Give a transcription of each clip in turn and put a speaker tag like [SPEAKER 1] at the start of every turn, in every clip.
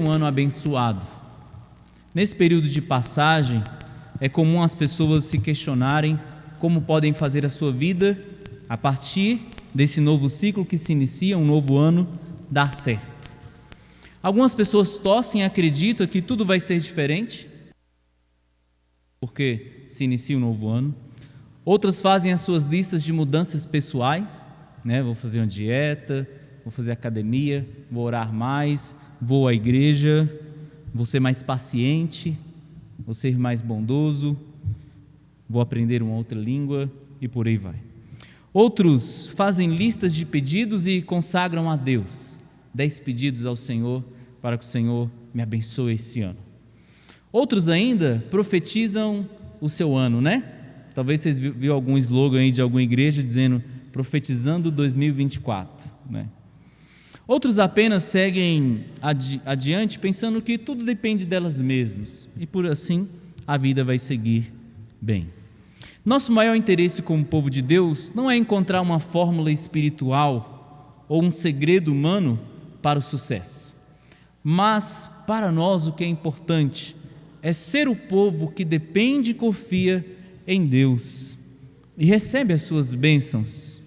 [SPEAKER 1] Um ano abençoado. Nesse período de passagem, é comum as pessoas se questionarem como podem fazer a sua vida, a partir desse novo ciclo que se inicia, um novo ano, dar certo. Algumas pessoas torcem e acreditam que tudo vai ser diferente, porque se inicia um novo ano. Outras fazem as suas listas de mudanças pessoais, Vou fazer uma dieta, vou fazer academia, vou orar mais, vou à igreja, vou ser mais paciente, vou ser mais bondoso, vou aprender uma outra língua e por aí vai. Outros fazem listas de pedidos e consagram a Deus 10 pedidos ao Senhor para que o Senhor me abençoe esse ano. Outros ainda profetizam o seu ano, Talvez vocês viram algum slogan aí de alguma igreja dizendo profetizando 2024, Outros apenas seguem adiante pensando que tudo depende delas mesmas e por assim a vida vai seguir bem. Nosso maior interesse como povo de Deus não é encontrar uma fórmula espiritual ou um segredo humano para o sucesso, mas para nós o que é importante é ser o povo que depende e confia em Deus e recebe as suas bênçãos,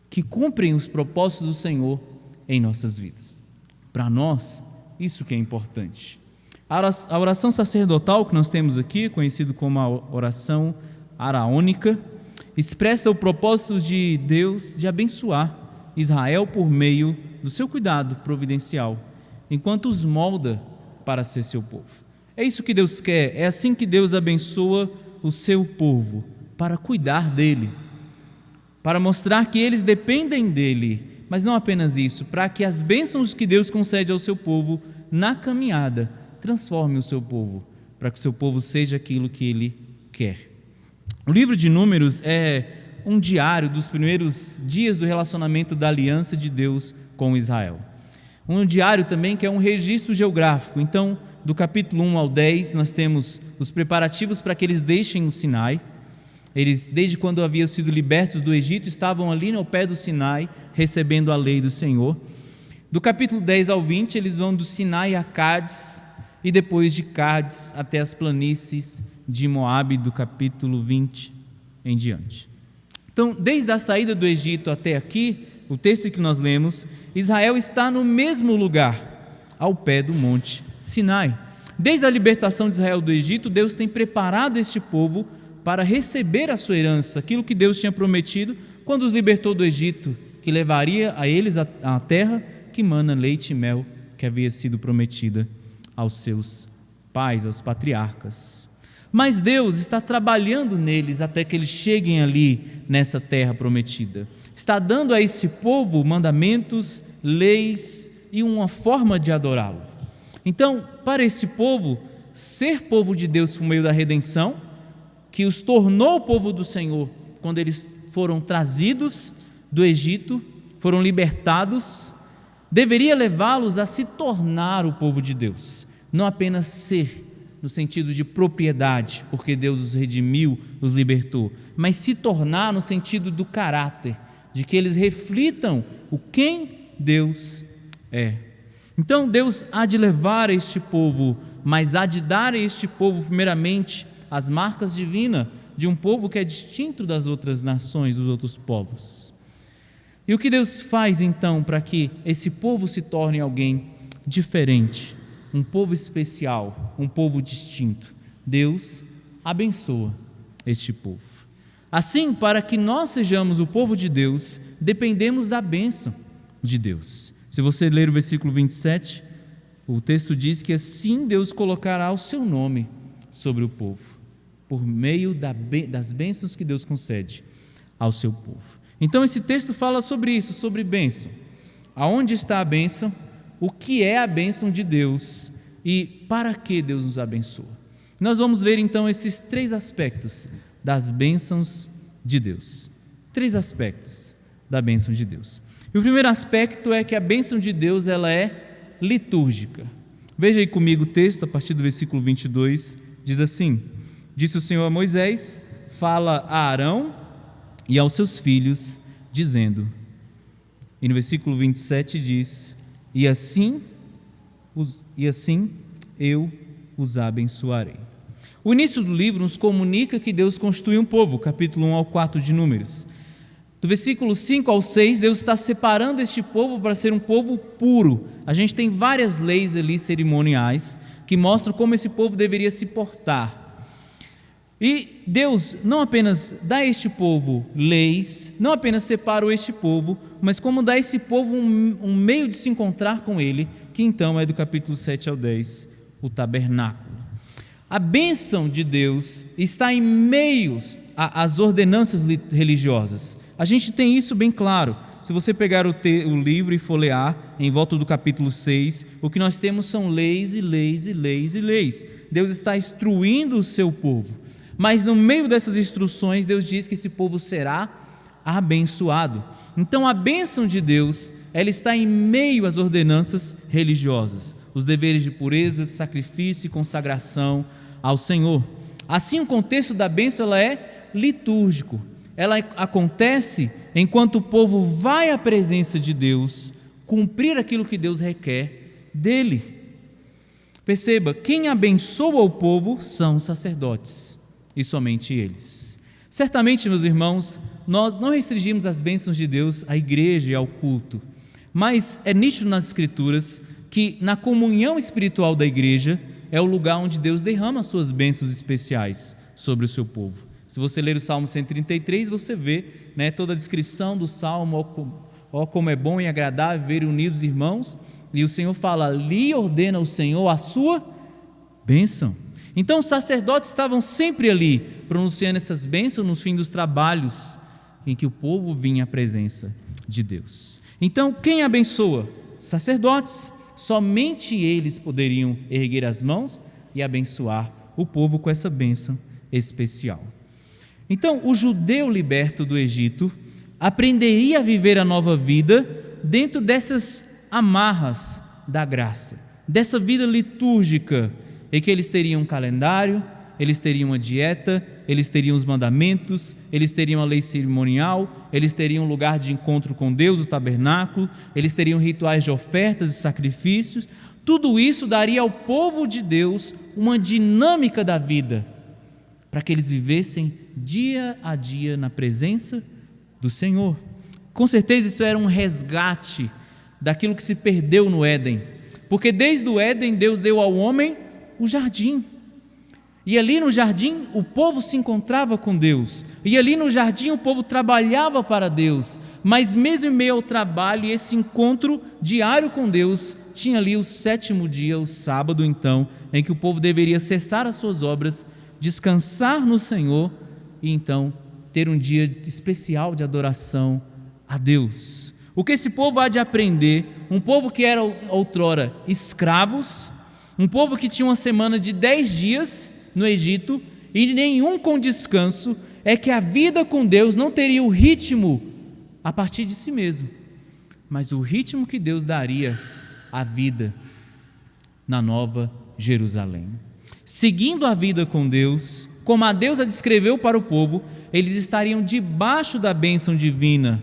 [SPEAKER 1] que cumprem os propósitos do Senhor em nossas vidas. Para nós, isso que é importante. A oração sacerdotal que nós temos aqui, conhecido como a oração araônica, expressa o propósito de Deus de abençoar Israel por meio do seu cuidado providencial, enquanto os molda para ser seu povo. É isso que Deus quer, é assim que Deus abençoa o seu povo, para cuidar dele, para mostrar que eles dependem dele, mas não apenas isso, para que as bênçãos que Deus concede ao seu povo na caminhada transforme o seu povo, para que o seu povo seja aquilo que ele quer. O livro de Números é um diário dos primeiros dias do relacionamento da aliança de Deus com Israel. Um diário também que é um registro geográfico. Então, do capítulo 1 ao 10, nós temos os preparativos para que eles deixem o Sinai. Eles, desde quando haviam sido libertos do Egito, estavam ali no pé do Sinai, recebendo a lei do Senhor. Do capítulo 10 ao 20, eles vão do Sinai a Cádiz, e depois de Cádiz até as planícies de Moabe, do capítulo 20 em diante. Então, desde a saída do Egito até aqui, o texto que nós lemos, Israel está no mesmo lugar, ao pé do monte Sinai. Desde a libertação de Israel do Egito, Deus tem preparado este povo para receber a sua herança, aquilo que Deus tinha prometido quando os libertou do Egito, que levaria a eles a terra que mana leite e mel, que havia sido prometida aos seus pais, aos patriarcas. Mas Deus está trabalhando neles até que eles cheguem ali nessa terra prometida. Está dando a esse povo mandamentos, leis e uma forma de adorá-lo. Então, para esse povo, ser povo de Deus por meio da redenção, que os tornou o povo do Senhor quando eles foram trazidos do Egito, foram libertados, deveria levá-los a se tornar o povo de Deus, não apenas ser, no sentido de propriedade, porque Deus os redimiu, os libertou, mas se tornar no sentido do caráter, de que eles reflitam o quem Deus é. Então Deus há de levar este povo, mas há de dar a este povo primeiramente as marcas divinas de um povo que é distinto das outras nações, dos outros povos. E o que Deus faz então para que esse povo se torne alguém diferente, um povo especial, um povo distinto? Deus abençoa este povo. Assim, para que nós sejamos o povo de Deus, dependemos da bênção de Deus. Se você ler o versículo 27, o texto diz que assim Deus colocará o seu nome sobre o povo, por meio das bênçãos que Deus concede ao seu povo. Então esse texto fala sobre isso, sobre bênção. Aonde está a bênção? O que é a bênção de Deus e para que Deus nos abençoa? Nós vamos ver então esses 3 aspectos das bênçãos de Deus. 3 aspectos da bênção de Deus. E o primeiro aspecto é que a bênção de Deus ela é litúrgica. Veja aí comigo o texto, a partir do versículo 22, diz assim: Disse o Senhor a Moisés, fala a Arão e aos seus filhos, dizendo, e no versículo 27 diz, e assim e assim eu os abençoarei. O início do livro nos comunica que Deus constitui um povo, capítulo 1 ao 4 de Números. Do versículo 5 ao 6, Deus está separando este povo para ser um povo puro. A gente tem várias leis ali cerimoniais que mostram como esse povo deveria se portar. E Deus não apenas dá a este povo leis, não apenas separa este povo, mas como dá a esse povo um meio de se encontrar com Ele, que então é do capítulo 7 ao 10, o tabernáculo. A bênção de Deus está em meio às ordenanças religiosas. A gente tem isso bem claro. Se você pegar o livro e folhear, em volta do capítulo 6, o que nós temos são leis e leis e leis e leis. Deus está instruindo o seu povo. Mas no meio dessas instruções, Deus diz que esse povo será abençoado. Então a bênção de Deus, ela está em meio às ordenanças religiosas, os deveres de pureza, sacrifício e consagração ao Senhor. Assim, o contexto da bênção ela é litúrgico. Ela acontece enquanto o povo vai à presença de Deus, cumprir aquilo que Deus requer dele. Perceba, quem abençoa o povo são os sacerdotes, e somente eles. Certamente, meus irmãos, nós não restringimos as bênçãos de Deus à igreja e ao culto, mas é nítido nas Escrituras que na comunhão espiritual da igreja é o lugar onde Deus derrama as suas bênçãos especiais sobre o seu povo. Se você ler o Salmo 133, você vê, toda a descrição do Salmo, ó como é bom e agradável ver unidos irmãos, e o Senhor fala, lhe ordena o Senhor a sua bênção. Então os sacerdotes estavam sempre ali, pronunciando essas bênçãos no fim dos trabalhos em que o povo vinha à presença de Deus. Então quem abençoa? Sacerdotes. Somente eles poderiam erguer as mãos e abençoar o povo com essa bênção especial. Então o judeu liberto do Egito aprenderia a viver a nova vida dentro dessas amarras da graça, dessa vida litúrgica, em que eles teriam um calendário, eles teriam uma dieta, eles teriam os mandamentos, eles teriam a lei cerimonial, eles teriam um lugar de encontro com Deus, o tabernáculo, eles teriam rituais de ofertas e sacrifícios. Tudo isso daria ao povo de Deus uma dinâmica da vida, para que eles vivessem dia a dia na presença do Senhor. Com certeza isso era um resgate daquilo que se perdeu no Éden, porque desde o Éden Deus deu ao homem o jardim, e ali no jardim o povo se encontrava com Deus, e ali no jardim o povo trabalhava para Deus, mas mesmo em meio ao trabalho e esse encontro diário com Deus, tinha ali o sétimo dia, o sábado então, em que o povo deveria cessar as suas obras, descansar no Senhor e então ter um dia especial de adoração a Deus. O que esse povo há de aprender, um povo que era outrora escravos, um povo que tinha uma semana de 10 dias no Egito e nenhum com descanso, é que a vida com Deus não teria o ritmo a partir de si mesmo, mas o ritmo que Deus daria à vida na Nova Jerusalém. Seguindo a vida com Deus, como a Deus a descreveu para o povo, eles estariam debaixo da bênção divina.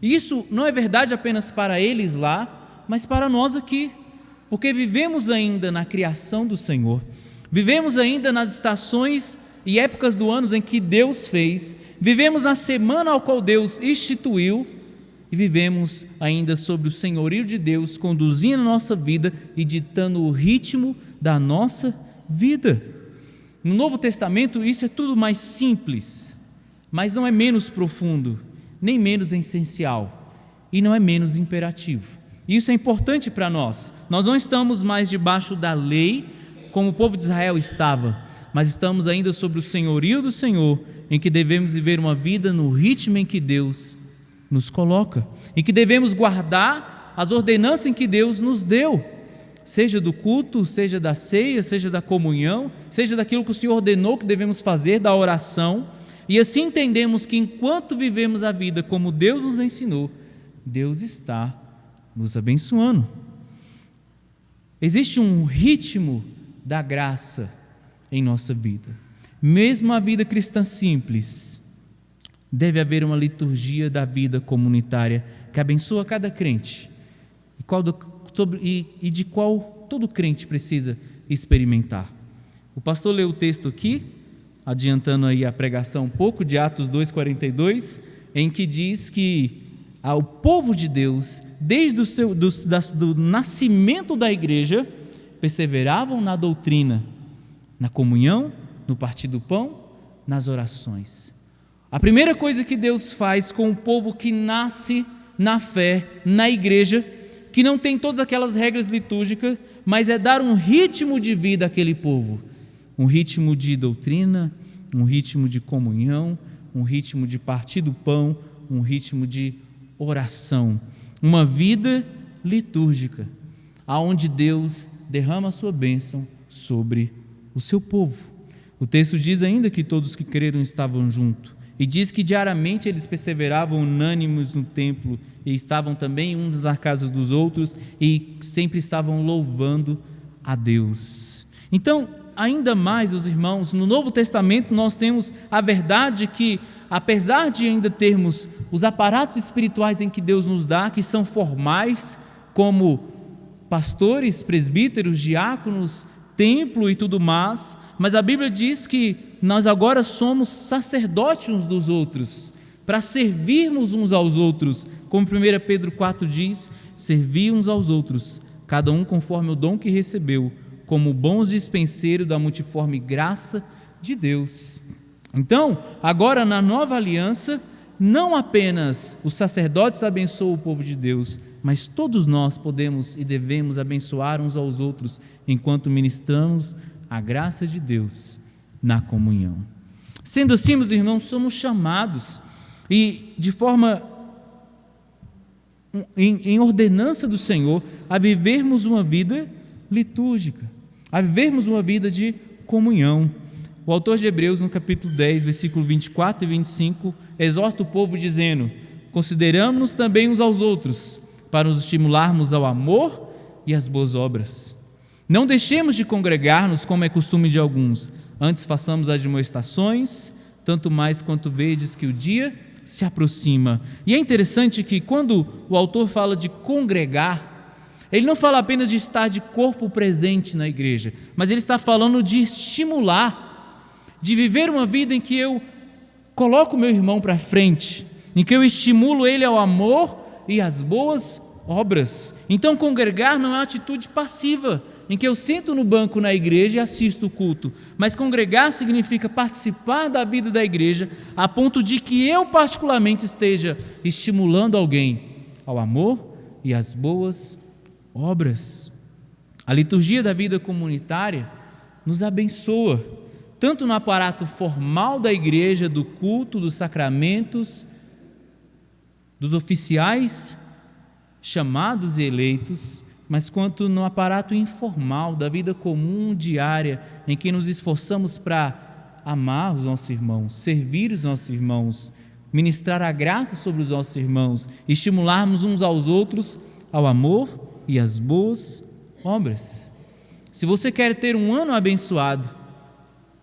[SPEAKER 1] E isso não é verdade apenas para eles lá, mas para nós aqui, porque vivemos ainda na criação do Senhor, vivemos ainda nas estações e épocas do ano em que Deus fez, vivemos na semana ao qual Deus instituiu e vivemos ainda sob o senhorio de Deus, conduzindo a nossa vida e ditando o ritmo da nossa vida. No Novo Testamento isso é tudo mais simples, mas não é menos profundo, nem menos essencial e não é menos imperativo. Isso é importante para nós. Nós não estamos mais debaixo da lei como o povo de Israel estava, mas estamos ainda sob o senhorio do Senhor, em que devemos viver uma vida no ritmo em que Deus nos coloca, em que devemos guardar as ordenanças em que Deus nos deu, seja do culto, seja da ceia, seja da comunhão, seja daquilo que o Senhor ordenou que devemos fazer, da oração, e assim entendemos que enquanto vivemos a vida como Deus nos ensinou, Deus está nos abençoando. Existe um ritmo da graça em nossa vida. Mesmo a vida cristã simples, deve haver uma liturgia da vida comunitária que abençoa cada crente, e de qual todo crente precisa experimentar. O pastor leu o texto aqui, adiantando aí a pregação um pouco, de Atos 2,42, em que diz que o povo de Deus, desde do nascimento da igreja, perseveravam na doutrina, na comunhão, no partir do pão, nas orações. A primeira coisa que Deus faz com o povo que nasce na fé, na igreja, que não tem todas aquelas regras litúrgicas, mas é dar um ritmo de vida àquele povo, um ritmo de doutrina, um ritmo de comunhão, um ritmo de partir do pão, um ritmo de oração, uma vida litúrgica, aonde Deus derrama a sua bênção sobre o seu povo. O texto diz ainda que todos que creram estavam juntos, e diz que diariamente eles perseveravam unânimes no templo, e estavam também uns nas casas dos outros, e sempre estavam louvando a Deus. Então, ainda mais, os irmãos, no Novo Testamento nós temos a verdade que, apesar de ainda termos os aparatos espirituais em que Deus nos dá, que são formais, como pastores, presbíteros, diáconos, templo e tudo mais, mas a Bíblia diz que nós agora somos sacerdotes uns dos outros, para servirmos uns aos outros, como 1 Pedro 4 diz, servir uns aos outros, cada um conforme o dom que recebeu, como bons dispenseiros da multiforme graça de Deus. Então, agora na nova aliança, não apenas os sacerdotes abençoam o povo de Deus, mas todos nós podemos e devemos abençoar uns aos outros, enquanto ministramos a graça de Deus na comunhão. Sendo assim, meus irmãos, somos chamados, e de forma, em ordenança do Senhor, a vivermos uma vida litúrgica, a vivermos uma vida de comunhão. O autor de Hebreus, no capítulo 10, versículo 24 e 25, exorta o povo dizendo: consideramos-nos também uns aos outros, para nos estimularmos ao amor e às boas obras. Não deixemos de congregar-nos, como é costume de alguns, antes façamos admoestações, tanto mais quanto vedes que o dia se aproxima. E é interessante que quando o autor fala de congregar, ele não fala apenas de estar de corpo presente na igreja, mas ele está falando de estimular, de viver uma vida em que eu coloco o meu irmão para frente, em que eu estimulo ele ao amor e às boas obras. Então congregar não é uma atitude passiva, em que eu sento no banco na igreja e assisto o culto, mas congregar significa participar da vida da igreja, a ponto de que eu particularmente esteja estimulando alguém ao amor e às boas obras. A liturgia da vida comunitária nos abençoa, tanto no aparato formal da igreja, do culto, dos sacramentos, dos oficiais chamados e eleitos, mas quanto no aparato informal da vida comum diária, em que nos esforçamos para amar os nossos irmãos, servir os nossos irmãos, ministrar a graça sobre os nossos irmãos, estimularmos uns aos outros ao amor e às boas obras. Se você quer ter um ano abençoado,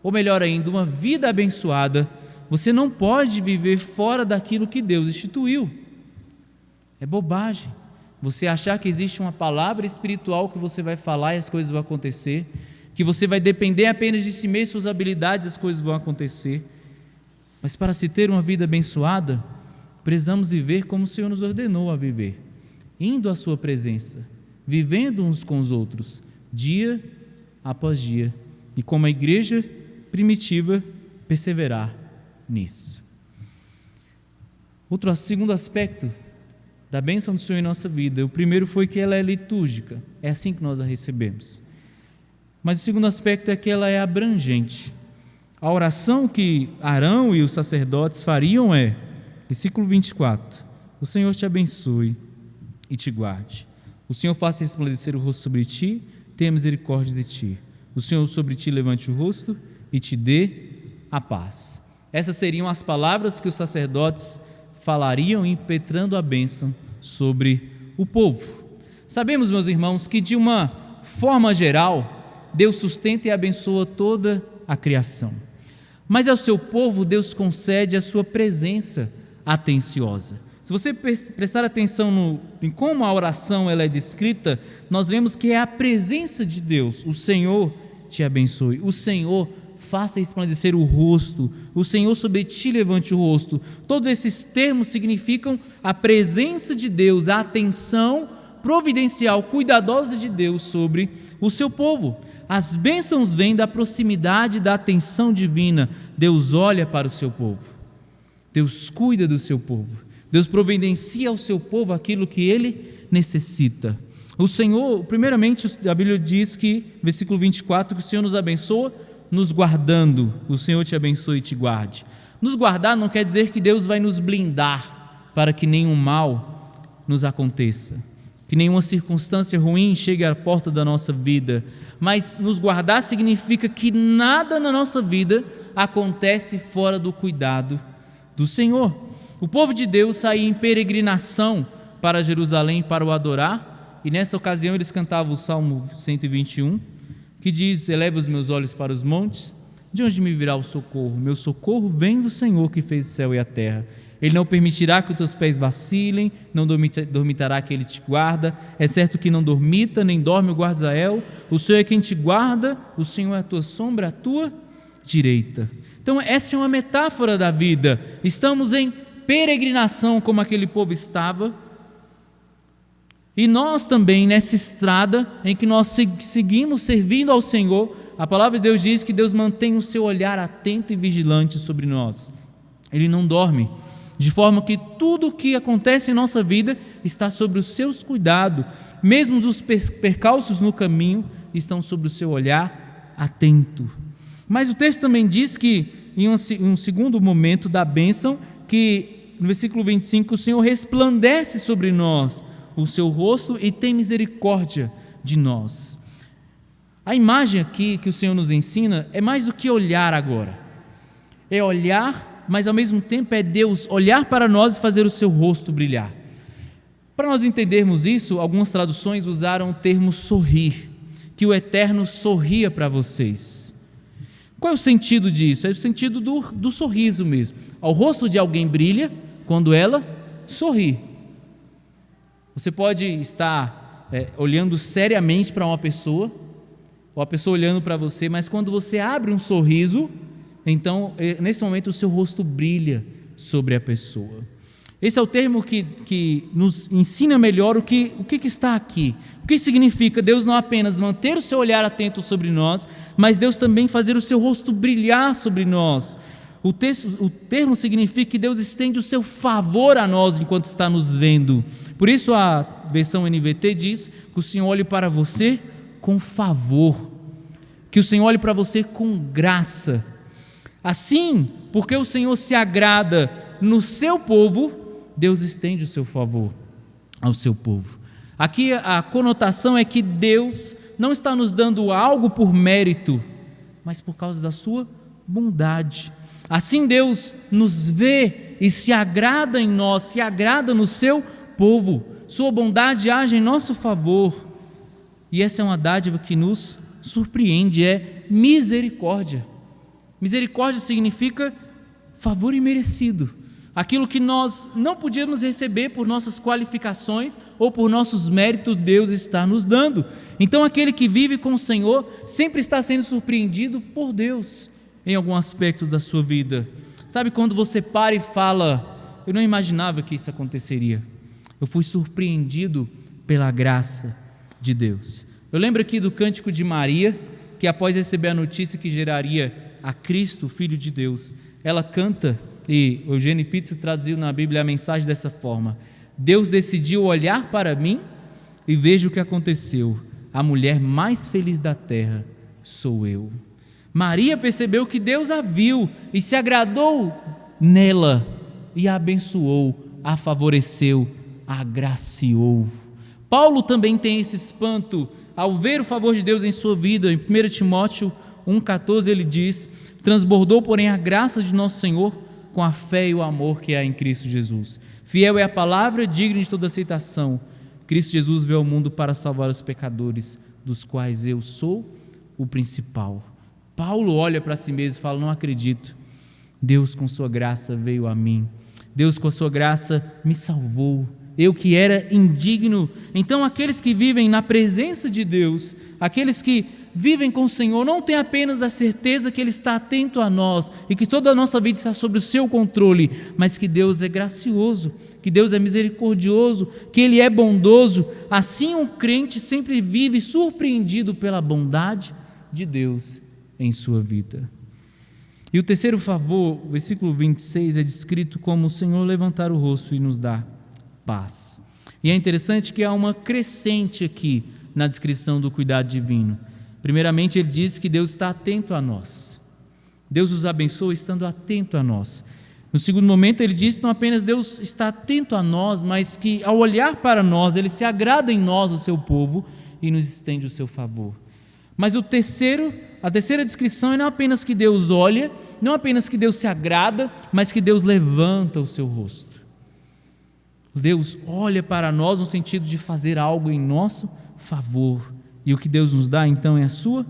[SPEAKER 1] ou melhor ainda, uma vida abençoada, você não pode viver fora daquilo que Deus instituiu. É bobagem você achar que existe uma palavra espiritual que você vai falar e as coisas vão acontecer, que você vai depender apenas de si mesmo, suas habilidades, as coisas vão acontecer. Mas para se ter uma vida abençoada, precisamos viver como o Senhor nos ordenou a viver, indo à sua presença, vivendo uns com os outros, dia após dia, e como a igreja primitiva, perseverar nisso. Segundo aspecto da bênção do Senhor em nossa vida, o primeiro foi que ela é litúrgica, é assim que nós a recebemos. Mas o segundo aspecto é que ela é abrangente. A oração que Arão e os sacerdotes fariam é, versículo 24: o Senhor te abençoe e te guarde, o Senhor faça resplandecer o rosto sobre ti, tenha misericórdia de ti, o Senhor sobre ti levante o rosto e te dê a paz. Essas seriam as palavras que os sacerdotes falariam, impetrando a bênção sobre o povo. Sabemos, meus irmãos, que de uma forma geral, Deus sustenta e abençoa toda a criação, mas ao seu povo Deus concede a sua presença atenciosa. Se você prestar atenção em como a oração ela é descrita, nós vemos que é a presença de Deus. O Senhor te abençoe, o Senhor faça resplandecer o rosto, o Senhor sobre ti levante o rosto. Todos esses termos significam a presença de Deus, a atenção providencial, cuidadosa de Deus sobre o seu povo. As bênçãos vêm da proximidade da atenção divina. Deus olha para o seu povo, Deus cuida do seu povo, Deus providencia ao seu povo aquilo que ele necessita. O Senhor, primeiramente, a Bíblia diz que, versículo 24, que o Senhor nos abençoa nos guardando. O Senhor te abençoe e te guarde. Nos guardar não quer dizer que Deus vai nos blindar para que nenhum mal nos aconteça, que nenhuma circunstância ruim chegue à porta da nossa vida, mas nos guardar significa que nada na nossa vida acontece fora do cuidado do Senhor. O povo de Deus saía em peregrinação para Jerusalém para o adorar, e nessa ocasião eles cantavam o Salmo 121, que diz: eleva os meus olhos para os montes, de onde me virá o socorro? Meu socorro vem do Senhor que fez o céu e a terra. Ele não permitirá que os teus pés vacilem, não dormitará que ele te guarda. É certo que não dormita, nem dorme o guarda-Israel. O Senhor é quem te guarda, o Senhor é a tua sombra, a tua direita. Então essa é uma metáfora da vida. Estamos em peregrinação como aquele povo estava, e nós também nessa estrada em que nós seguimos servindo ao Senhor. A palavra de Deus diz que Deus mantém o seu olhar atento e vigilante sobre nós. Ele não dorme, de forma que tudo o que acontece em nossa vida está sobre os seus cuidados. Mesmo os percalços no caminho estão sobre o seu olhar atento. Mas o texto também diz que em um segundo momento da bênção, que no versículo 25, o Senhor resplandece sobre nós o seu rosto e tem misericórdia de nós. A imagem aqui que o Senhor nos ensina é mais do que olhar agora. É olhar, mas ao mesmo tempo é Deus olhar para nós e fazer o seu rosto brilhar. Para nós entendermos isso, algumas traduções usaram o termo sorrir, que o Eterno sorria para vocês. Qual é o sentido disso? É o sentido do sorriso mesmo. O rosto de alguém brilha quando ela sorri. Você pode estar olhando seriamente para uma pessoa, ou a pessoa olhando para você, mas quando você abre um sorriso, então nesse momento o seu rosto brilha sobre a pessoa. Esse é o termo que nos ensina melhor o que está aqui. O que significa Deus não apenas manter o seu olhar atento sobre nós, mas Deus também fazer o seu rosto brilhar sobre nós. O termo significa que Deus estende o seu favor a nós enquanto está nos vendo. Por isso a versão NVT diz que o Senhor olhe para você com favor, que o Senhor olhe para você com graça. Assim, porque o Senhor se agrada no seu povo, Deus estende o seu favor ao seu povo. Aqui a conotação é que Deus não está nos dando algo por mérito, mas por causa da sua bondade. Assim Deus nos vê e se agrada em nós, se agrada no seu povo. Sua bondade age em nosso favor. E essa é uma dádiva que nos surpreende, é misericórdia. Misericórdia significa favor imerecido. Aquilo que nós não podíamos receber por nossas qualificações ou por nossos méritos, Deus está nos dando. Então aquele que vive com o Senhor sempre está sendo surpreendido por Deus em algum aspecto da sua vida. Sabe quando você para e fala: eu não imaginava que isso aconteceria, eu fui surpreendido pela graça de Deus. Eu lembro aqui do cântico de Maria, que após receber a notícia que geraria a Cristo, Filho de Deus, ela canta, e Eugênio Pitts traduziu na Bíblia a mensagem dessa forma: Deus decidiu olhar para mim e veja o que aconteceu, a mulher mais feliz da terra sou eu. Maria percebeu que Deus a viu e se agradou nela e a abençoou, a favoreceu, a agraciou. Paulo também tem esse espanto ao ver o favor de Deus em sua vida. Em 1 Timóteo 1,14 ele diz: transbordou porém a graça de nosso Senhor com a fé e o amor que há em Cristo Jesus. Fiel é a palavra, digna de toda aceitação. Cristo Jesus veio ao mundo para salvar os pecadores, dos quais eu sou o principal. Paulo olha para si mesmo e fala: não acredito, Deus com sua graça veio a mim. Deus, com a sua graça, me salvou, eu que era indigno. Então, aqueles que vivem na presença de Deus, aqueles que vivem com o Senhor, não têm apenas a certeza que Ele está atento a nós e que toda a nossa vida está sob o seu controle, mas que Deus é gracioso, que Deus é misericordioso, que Ele é bondoso. Assim, um crente sempre vive surpreendido pela bondade de Deus em sua vida. E o terceiro favor, versículo 26, é descrito como o Senhor levantar o rosto e nos dar paz. E é interessante que há uma crescente aqui na descrição do cuidado divino. Primeiramente, ele diz que Deus está atento a nós. Deus os abençoa estando atento a nós. No segundo momento, ele diz que não apenas Deus está atento a nós, mas que ao olhar para nós, Ele se agrada em nós, o seu povo, e nos estende o seu favor. Mas a terceira descrição é não apenas que Deus olha, não apenas que Deus se agrada, mas que Deus levanta o seu rosto. Deus olha para nós no sentido de fazer algo em nosso favor. E o que Deus nos dá então é a sua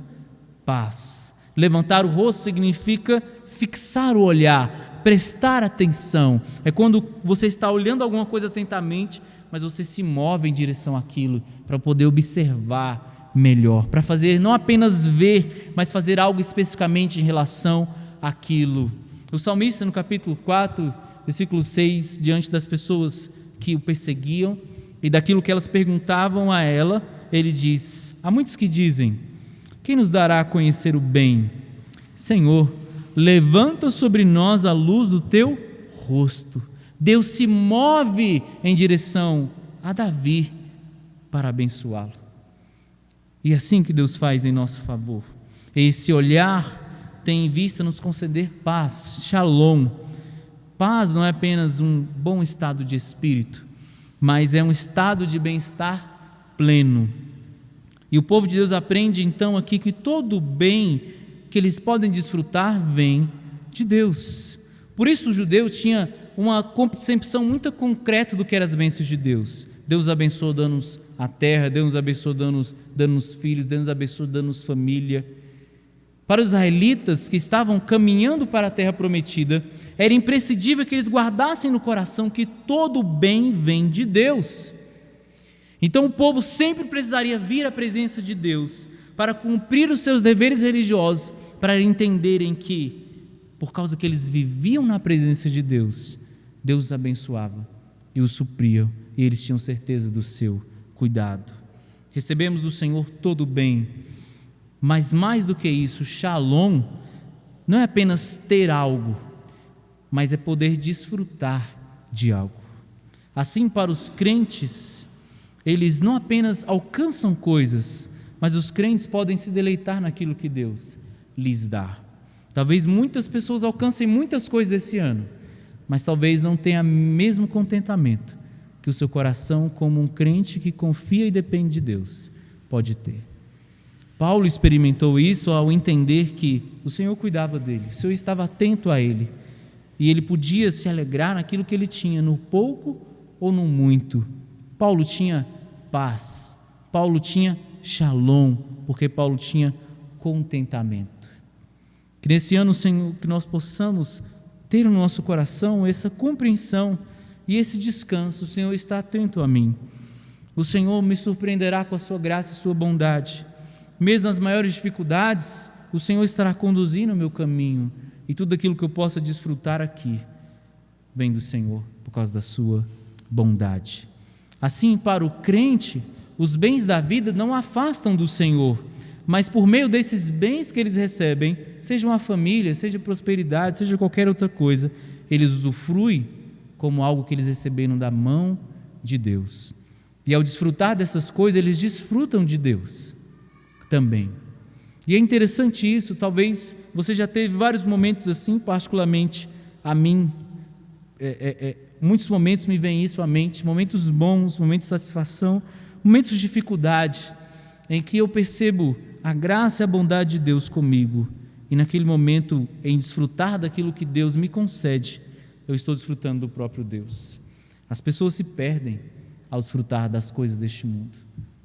[SPEAKER 1] paz. Levantar o rosto significa fixar o olhar, prestar atenção. É quando você está olhando alguma coisa atentamente, mas você se move em direção àquilo para poder observar melhor, para fazer não apenas ver, mas fazer algo especificamente em relação àquilo. O salmista, no capítulo 4, versículo 6, diante das pessoas que o perseguiam e daquilo que elas perguntavam a ela, ele diz: há muitos que dizem, quem nos dará a conhecer o bem? Senhor, levanta sobre nós a luz do teu rosto. Deus se move em direção a Davi para abençoá-lo. E é assim que Deus faz em nosso favor. Esse olhar tem em vista nos conceder paz, shalom. Paz não é apenas um bom estado de espírito, mas é um estado de bem-estar pleno. E o povo de Deus aprende então aqui que todo o bem que eles podem desfrutar vem de Deus. Por isso o judeu tinha uma concepção muito concreta do que eram as bênçãos de Deus. Deus abençoou dando-nos a terra, Deus nos abençoou dando-nos filhos, Deus nos abençoou dando-nos família. Para os israelitas que estavam caminhando para a terra prometida, era imprescindível que eles guardassem no coração que todo o bem vem de Deus. Então o povo sempre precisaria vir à presença de Deus para cumprir os seus deveres religiosos, para entenderem que, por causa que eles viviam na presença de Deus, Deus os abençoava e os supria, e eles tinham certeza do seu cuidado. Recebemos do Senhor todo o bem, mas mais do que isso, shalom não é apenas ter algo, mas é poder desfrutar de algo. Assim, para os crentes, eles não apenas alcançam coisas, mas os crentes podem se deleitar naquilo que Deus lhes dá. Talvez muitas pessoas alcancem muitas coisas esse ano, mas talvez não tenham o mesmo contentamento que o seu coração, como um crente que confia e depende de Deus, pode ter. Paulo experimentou isso ao entender que o Senhor cuidava dele, o Senhor estava atento a ele, e ele podia se alegrar naquilo que ele tinha, no pouco ou no muito. Paulo tinha paz, Paulo tinha shalom, porque Paulo tinha contentamento. Que nesse ano, Senhor, que nós possamos ter no nosso coração essa compreensão e esse descanso. O Senhor está atento a mim, o Senhor me surpreenderá com a sua graça e sua bondade. Mesmo nas maiores dificuldades, o Senhor estará conduzindo o meu caminho, e tudo aquilo que eu possa desfrutar aqui vem do Senhor, por causa da sua bondade. Assim, para o crente, os bens da vida não afastam do Senhor, mas por meio desses bens que eles recebem, seja uma família, seja prosperidade, seja qualquer outra coisa, eles usufruem como algo que eles receberam da mão de Deus. E ao desfrutar dessas coisas, eles desfrutam de Deus também. E é interessante isso. Talvez você já teve vários momentos assim, particularmente a mim, muitos momentos me vem isso à mente, momentos bons, momentos de satisfação, momentos de dificuldade, em que eu percebo a graça e a bondade de Deus comigo, e naquele momento, em desfrutar daquilo que Deus me concede, eu estou desfrutando do próprio Deus. As pessoas se perdem ao desfrutar das coisas deste mundo,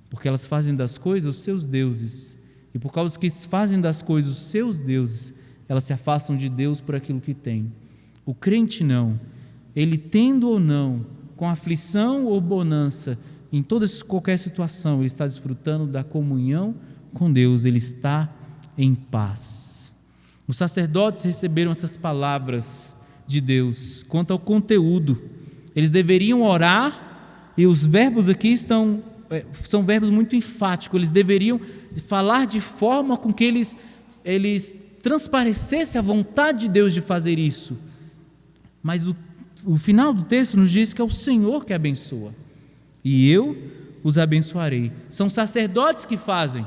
[SPEAKER 1] porque elas fazem das coisas os seus deuses, e por causa que fazem das coisas os seus deuses, elas se afastam de Deus por aquilo que têm. O crente não. ele tendo ou não, com aflição ou bonança, em toda qualquer situação, ele está desfrutando da comunhão com Deus, ele está em paz. Os sacerdotes receberam essas palavras de Deus quanto ao conteúdo. Eles deveriam orar, e os verbos aqui são verbos muito enfáticos. Eles deveriam falar de forma com que eles transparecessem a vontade de Deus de fazer isso. Mas o final do texto nos diz que é o Senhor que abençoa, e eu os abençoarei. São sacerdotes que fazem,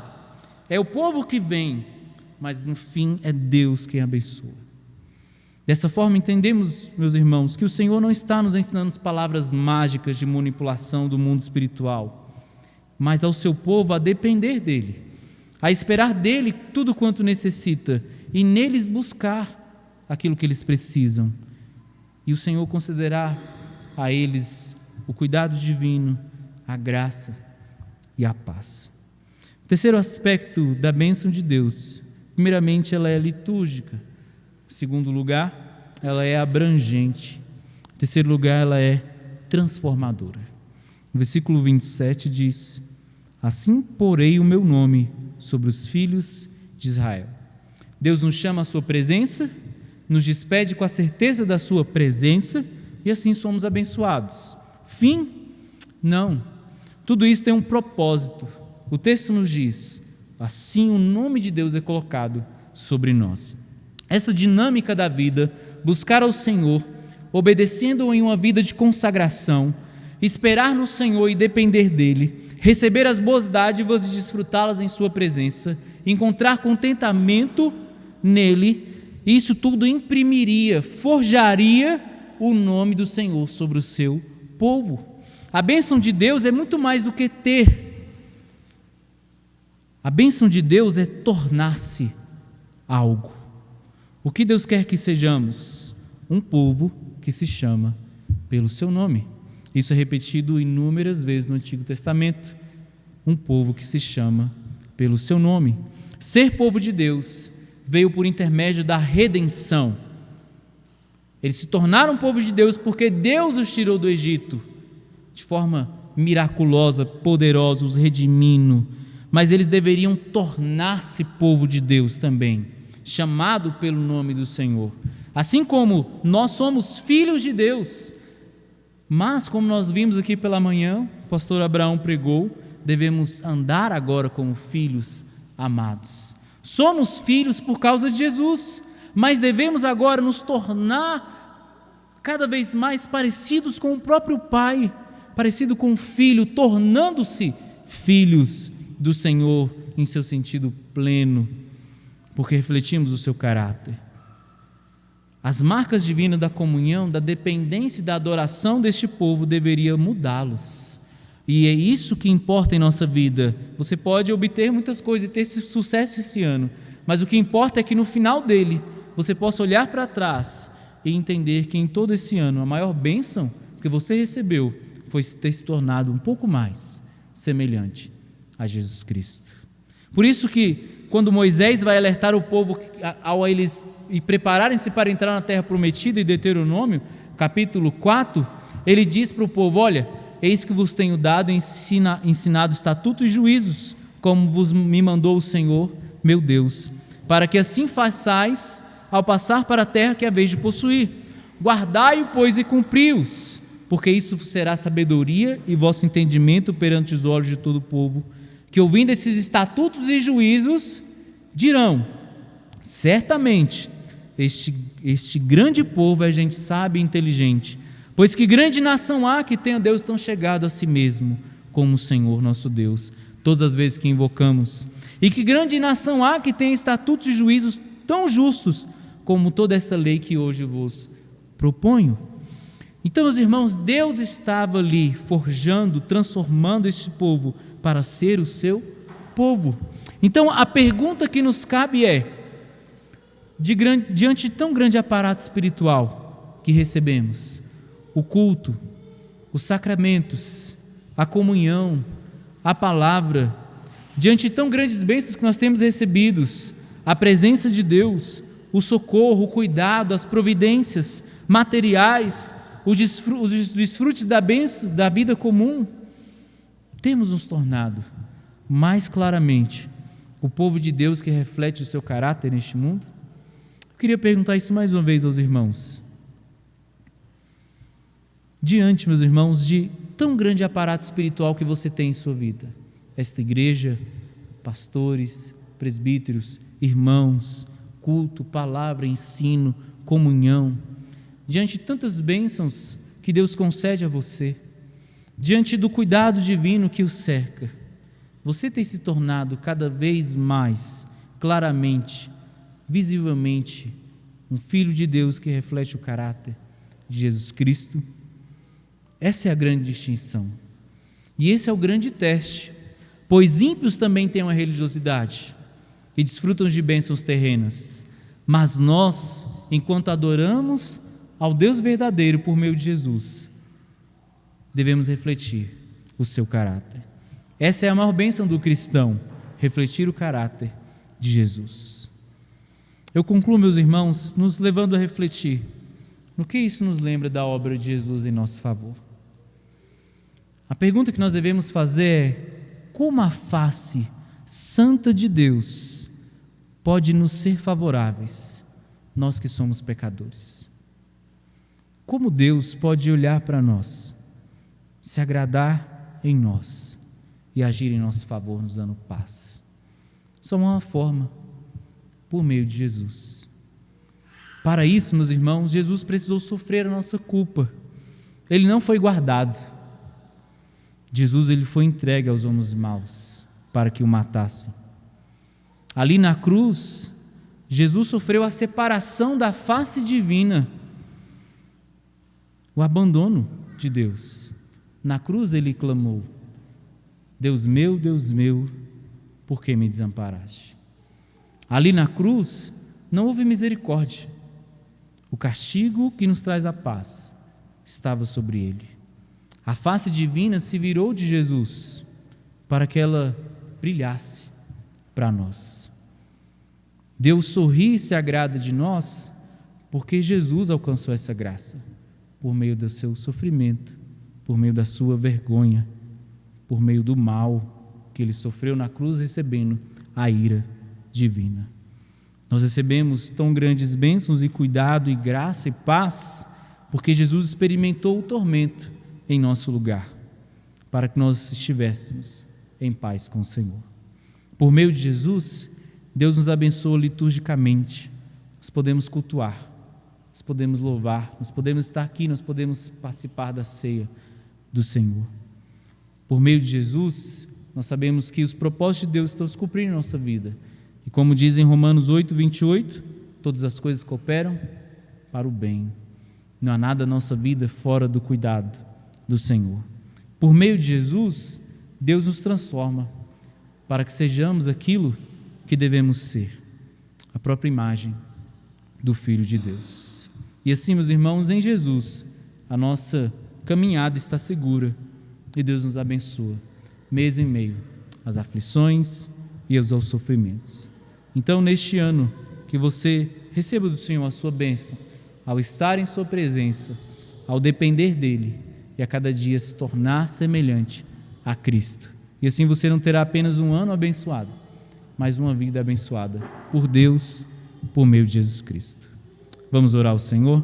[SPEAKER 1] é o povo que vem, mas no fim é Deus quem abençoa. Dessa forma entendemos, meus irmãos, que o Senhor não está nos ensinando palavras mágicas de manipulação do mundo espiritual, mas ao seu povo a depender dEle, a esperar dEle tudo quanto necessita e neles buscar aquilo que eles precisam. E o Senhor concederá a eles o cuidado divino, a graça e a paz. O terceiro aspecto da bênção de Deus, primeiramente, ela é litúrgica. Em segundo lugar, ela é abrangente. Em terceiro lugar, ela é transformadora. O versículo 27 diz: assim porei o meu nome sobre os filhos de Israel. Deus nos chama à sua presença, nos despede com a certeza da sua presença, e assim somos abençoados. Fim? Não. Tudo isso tem um propósito. O texto nos diz: assim o nome de Deus é colocado sobre nós. Essa dinâmica da vida, buscar ao Senhor, obedecendo em uma vida de consagração, esperar no Senhor e depender dEle, receber as boas dádivas e desfrutá-las em sua presença, encontrar contentamento nele, isso tudo imprimiria, forjaria o nome do Senhor sobre o seu povo. A bênção de Deus é muito mais do que ter. A bênção de Deus é tornar-se algo. O que Deus quer que sejamos? Um povo que se chama pelo seu nome. Isso é repetido inúmeras vezes no Antigo Testamento. Um povo que se chama pelo seu nome. Ser povo de Deus veio por intermédio da redenção. Eles se tornaram povo de Deus porque Deus os tirou do Egito de forma miraculosa, poderosa, os redimindo. Mas eles deveriam tornar-se povo de Deus também, chamado pelo nome do Senhor. Assim como nós somos filhos de Deus, mas como nós vimos aqui pela manhã, o pastor Abraão pregou, devemos andar agora como filhos amados. Somos filhos por causa de Jesus, mas devemos agora nos tornar cada vez mais parecidos com o próprio Pai, parecido com o Filho, tornando-se filhos do Senhor em seu sentido pleno, porque refletimos o seu caráter. As marcas divinas da comunhão, da dependência e da adoração deste povo deveriam mudá-los. E é isso que importa em nossa vida. Você pode obter muitas coisas e ter sucesso esse ano, mas o que importa é que no final dele, você possa olhar para trás e entender que em todo esse ano, a maior bênção que você recebeu foi ter se tornado um pouco mais semelhante a Jesus Cristo. Por isso que quando Moisés vai alertar o povo ao eles e prepararem-se para entrar na terra prometida, em Deuteronômio, capítulo 4, ele diz para o povo: olha, eis que vos tenho dado e ensinado estatutos e juízos, como vos me mandou o Senhor, meu Deus, para que assim façais ao passar para a terra que haveis de possuir. Guardai-o, pois, e cumpri-os, porque isso será sabedoria e vosso entendimento perante os olhos de todo o povo, que ouvindo esses estatutos e juízos, dirão: certamente este grande povo é gente sábia e inteligente, pois que grande nação há que tenha Deus tão chegado a si mesmo, como o Senhor nosso Deus, todas as vezes que invocamos. E que grande nação há que tenha estatutos e juízos tão justos, como toda essa lei que hoje vos proponho. Então, meus irmãos, Deus estava ali forjando, transformando este povo para ser o seu povo. Então, a pergunta que nos cabe é: diante de tão grande aparato espiritual que recebemos, o culto, os sacramentos, a comunhão, a palavra, diante de tão grandes bênçãos que nós temos recebidos, a presença de Deus, o socorro, o cuidado, as providências materiais, os desfrutes da bênção da vida comum, temos nos tornado mais claramente o povo de Deus que reflete o seu caráter neste mundo? Eu queria perguntar isso mais uma vez aos irmãos. Diante, meus irmãos, de tão grande aparato espiritual que você tem em sua vida, esta igreja, pastores, presbíteros, irmãos, culto, palavra, ensino, comunhão, diante de tantas bênçãos que Deus concede a você, diante do cuidado divino que o cerca, você tem se tornado cada vez mais claramente, visivelmente, um filho de Deus que reflete o caráter de Jesus Cristo? Essa é a grande distinção. E esse é o grande teste, pois ímpios também têm uma religiosidade e desfrutam de bênçãos terrenas, mas nós, enquanto adoramos ao Deus verdadeiro por meio de Jesus, devemos refletir o seu caráter. Essa é a maior bênção do cristão, refletir o caráter de Jesus. Eu concluo, meus irmãos, nos levando a refletir no que isso nos lembra da obra de Jesus em nosso favor. A pergunta que nós devemos fazer é: como a face santa de Deus pode nos ser favoráveis, nós que somos pecadores? Como Deus pode olhar para nós, se agradar em nós e agir em nosso favor, nos dando paz? Só uma forma: por meio de Jesus. Para isso, meus irmãos, Jesus precisou sofrer a nossa culpa. Ele não foi guardado. Jesus, ele foi entregue aos homens maus para que o matassem. Ali na cruz, Jesus sofreu a separação da face divina, o abandono de Deus. Na cruz ele clamou: Deus meu, por que me desamparaste? Ali na cruz não houve misericórdia. O castigo que nos traz a paz estava sobre ele. A face divina se virou de Jesus para que ela brilhasse para nós. Deus sorri e se agrada de nós porque Jesus alcançou essa graça por meio do seu sofrimento, por meio da sua vergonha, por meio do mal que ele sofreu na cruz, recebendo a ira divina. Nós recebemos tão grandes bênçãos e cuidado e graça e paz porque Jesus experimentou o tormento em nosso lugar, para que nós estivéssemos em paz com o Senhor. Por meio de Jesus, Deus nos abençoa liturgicamente. Nós podemos cultuar, nós podemos louvar, nós podemos estar aqui, nós podemos participar da ceia do Senhor. Por meio de Jesus, nós sabemos que os propósitos de Deus estão se cumprindo em nossa vida. E como diz em Romanos 8:28, todas as coisas cooperam para o bem. Não há nada na nossa vida fora do cuidado do Senhor. Por meio de Jesus, Deus nos transforma para que sejamos aquilo que devemos ser, a própria imagem do Filho de Deus. E assim, meus irmãos, em Jesus, a nossa caminhada está segura e Deus nos abençoa, mesmo em meio às aflições e aos sofrimentos. Então, neste ano, que você receba do Senhor a sua bênção, ao estar em sua presença, ao depender dEle, e a cada dia se tornar semelhante a Cristo. E assim você não terá apenas um ano abençoado, mas uma vida abençoada por Deus, por meio de Jesus Cristo. Vamos orar ao Senhor?